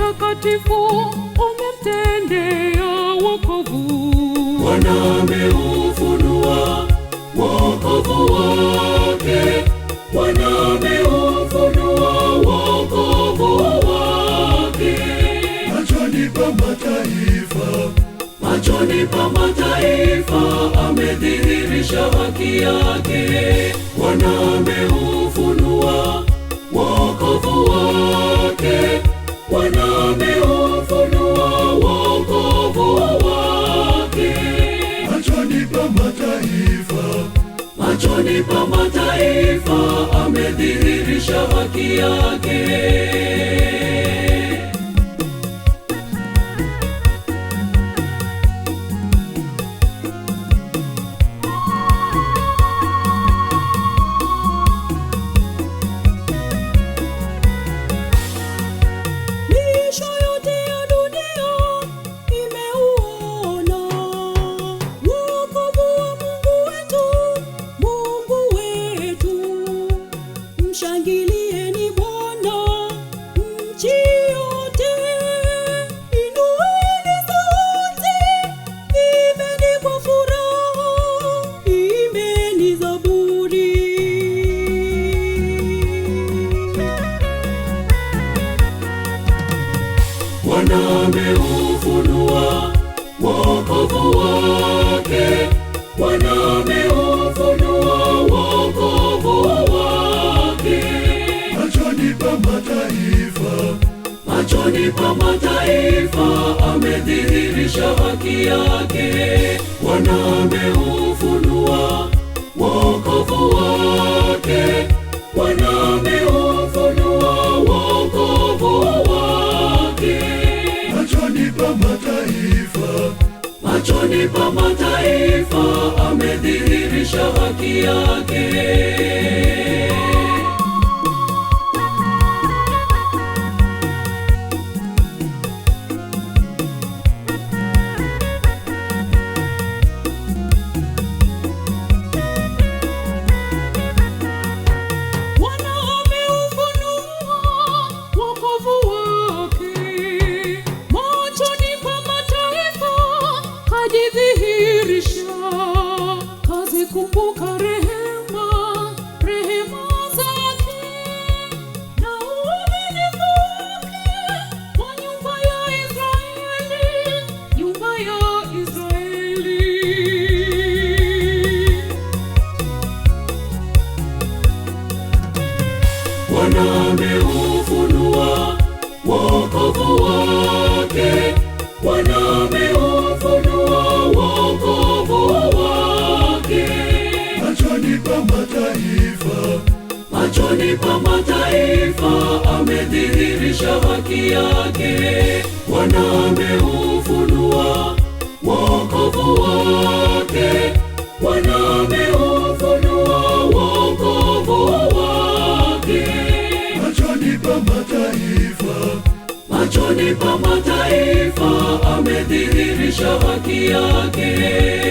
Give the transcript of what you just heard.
mtakatifu umemtendea wokovu. Bwana ameufunua wokovu wake, Bwana ameufunua wokovu wake. Machoni pa mataifa, machoni pa mataifa amedhihirisha haki yake. Bwana ameufunua wokovu wake, Bwana ameufunua wokovu wake. Machoni pa mataifa, machoni pa mataifa amedhihirisha haki yake. Shangilieni Bwana nchi yote, inueni sauti, imbeni kwa furaha, imbeni zaburi. Bwana ameufunua wokovu wake, Bwana ameufunua wokovu wake. Machoni pa mataifa, machoni pa mataifa amedhihirisha haki yake. Bwana ameufunua wokovu wake, Bwana ameufunua wokovu wake. Machoni pa mataifa, machoni pa mataifa amedhihirisha haki yake. Kumbuka rehema, rehema zake na uaminifu wake kwa nyumba ya Israeli, nyumba ya Israeli. Bwana ameufunua wokovu wake, Bwana ameufunua wokovu wake. Machoni pa mataifa, machoni pa mataifa amedhihirisha haki yake. Bwana ameufunua wokovu wake, Bwana ameufunua wokovu wake. Machoni pa mataifa, machoni pa mataifa amedhihirisha haki yake.